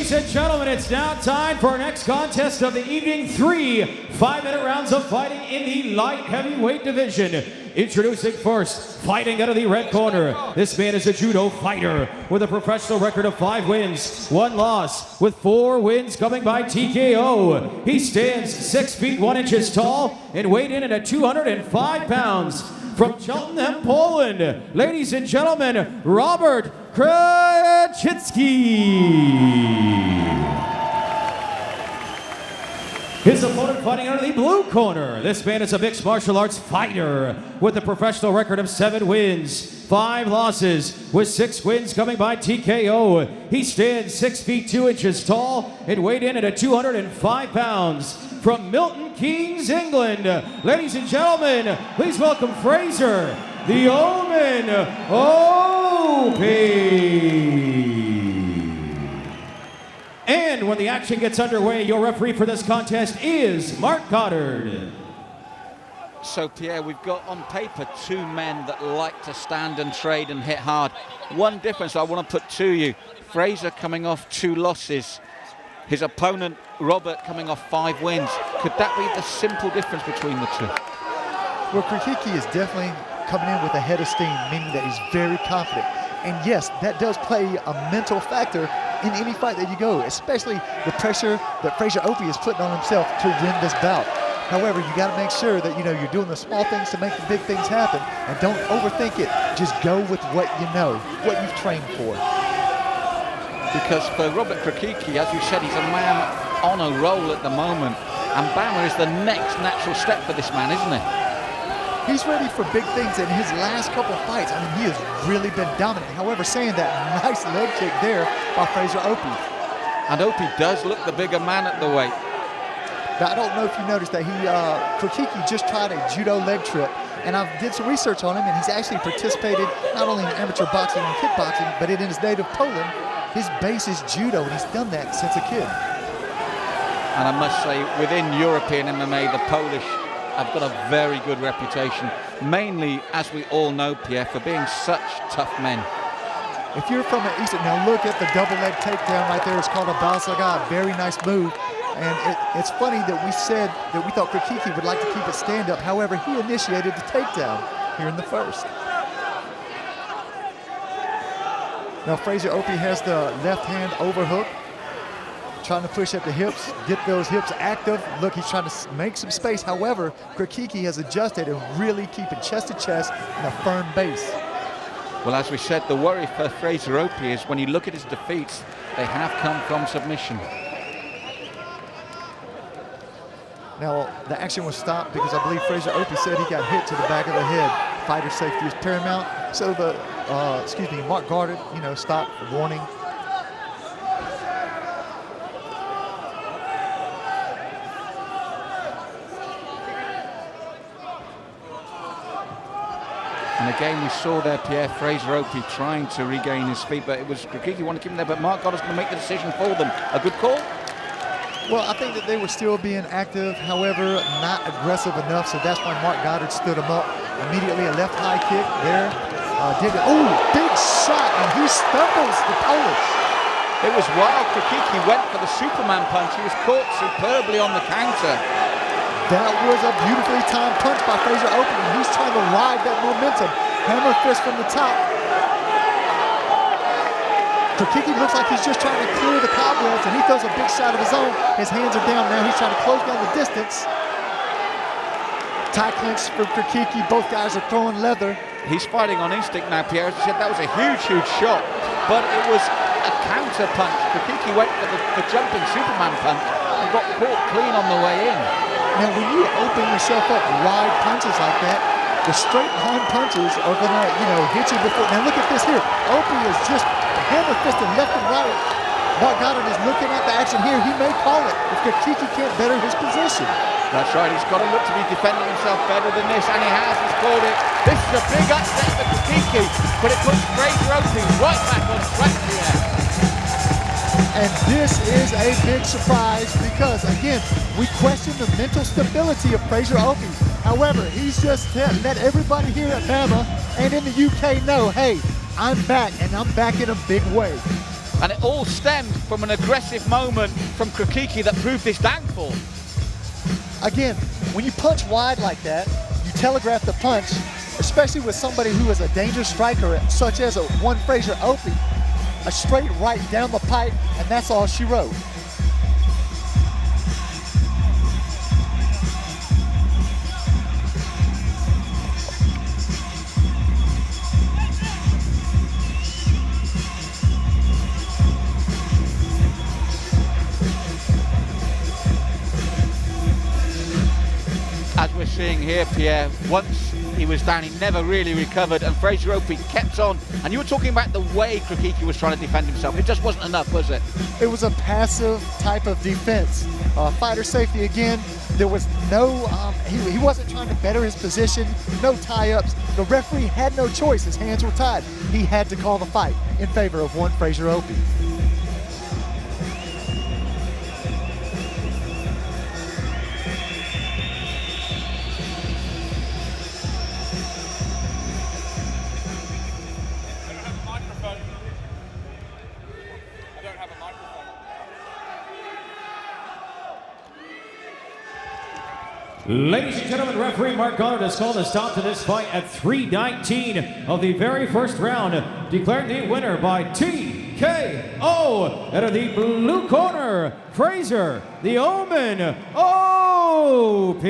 Ladies and gentlemen, it's now time for our next contest of the evening. 3 5-minute rounds of fighting in the light heavyweight division. Introducing first, fighting out of the red corner. This man is a judo fighter with a professional record of 5 wins, 1 loss, with 4 wins coming by TKO. He stands 6 feet 1 inches tall and weighed in at 205 pounds. From Cheltenham, Poland, ladies and gentlemen, Robert Krecicki. His opponent fighting out of the blue corner. This man is a mixed martial arts fighter with a professional record of 7 wins, 5 losses, with 6 wins coming by TKO. He stands 6 feet 2 inches tall and weighed in at 205 pounds. From Milton Keynes, England, ladies and gentlemen, please welcome Fraser, the Omen, Opie. And when the action gets underway, your referee for this contest is Mark Goddard. So, Pierre, we've got on paper 2 men that like to stand and trade and hit hard. One difference I want to put to you, Fraser coming off 2 losses. His opponent, Robert, coming off 5 wins. Could that be the simple difference between the 2? Well, Krecicki is definitely coming in with a head of steam, meaning that he's very confident. And yes, that does play a mental factor in any fight that you go, especially the pressure that Fraser Opie is putting on himself to win this bout. However, you got to make sure that you're doing the small things to make the big things happen, and don't overthink it. Just go with what you know, what you've trained for. Because for Robert Krecicki, as you said, he's a man on a roll at the moment, and BAMMA is the next natural step for this man, isn't it? He's ready for big things in his last couple of fights. I mean, he has really been dominant. However, saying that, nice leg kick there by Fraser Opie. And Opie does look the bigger man at the weight. Now, I don't know if you noticed that Krecicki just tried a judo leg trip, and I did some research on him, and he's actually participated not only in amateur boxing and kickboxing, but in his native Poland. His base is judo, and he's done that since a kid. And I must say, within European MMA, the Polish have got a very good reputation, mainly, as we all know, Pierre, for being such tough men. If you're from the Eastern, now look at the double leg takedown right there. It's called a balsaga, very nice move. And it's funny that we said that we thought Krecicki would like to keep it stand up. However, he initiated the takedown here in the first. Now Fraser Opie has the left hand overhook, trying to push at the hips, get those hips active. Look, he's trying to make some space. However, Krecicki has adjusted and really keeping chest to chest and a firm base. Well, as we said, the worry for Fraser Opie is when you look at his defeats, they have come from submission. Now, the action was stopped because I believe Fraser Opie said he got hit to the back of the head. Fighter safety is paramount. So the, Mark Goddard, stopped, warning. And again, we saw there Pierre Fraser Opie trying to regain his feet, but it was Krecicki wanted to keep him there, but Mark Goddard's going to make the decision for them. A good call? Well, I think that they were still being active, however, not aggressive enough, so that's why Mark Goddard stood him up. Immediately a left high kick there. Big shot, and he stumbles the Polish. It was wild. Krecicki went for the Superman punch. He was caught superbly on the counter. That was a beautifully timed punch by Fraser Opie, and he's trying to ride that momentum. Hammer fist from the top. Krecicki looks like he's just trying to clear the cobwebs, and he throws a big shot of his own. His hands are down now. He's trying to close down the distance. Tie clinch for Krecicki. Both guys are throwing leather. He's fighting on instinct now, Pierre. As you said, that was a huge, huge shot, but it was a counter punch. Krecicki went for the jumping Superman punch and got caught clean on the way in. Now, when you open yourself up wide punches like that, the straight line punches are going to, hit you before. Now, look at this here. Opie is just hammer fisting left and right. Mark Goddard is looking at the action here. He may call it if Krecicki can't better his position. That's right. He's got to look to be defending himself better than this, and he has. He's called it. This is a big upset for Krecicki, but it puts Fraser Opie right back on track here. And this is a big surprise because, again, we question the mental stability of Fraser Opie. However, he's just let everybody here at BAMMA and in the UK know, hey, I'm back, and I'm back in a big way. And it all stemmed from an aggressive moment from Krecicki that proved his downfall. Again, when you punch wide like that, you telegraph the punch, especially with somebody who is a dangerous striker, such as one Fraser Opie, a straight right down the pipe, and that's all she wrote. As we're seeing here, Pierre, once he was down, he never really recovered, and Fraser Opie kept on. And you were talking about the way Krecicki was trying to defend himself. It just wasn't enough, was it? It was a passive type of defense. Fighter safety again. There was no, he wasn't trying to better his position, no tie-ups. The referee had no choice. His hands were tied. He had to call the fight in favor of one Fraser Opie. Ladies and gentlemen, referee Mark Goddard has called a stop to this fight at 3:19 of the very first round, declaring the winner by TKO. Out of the blue corner, Fraser, the Omen, Opie.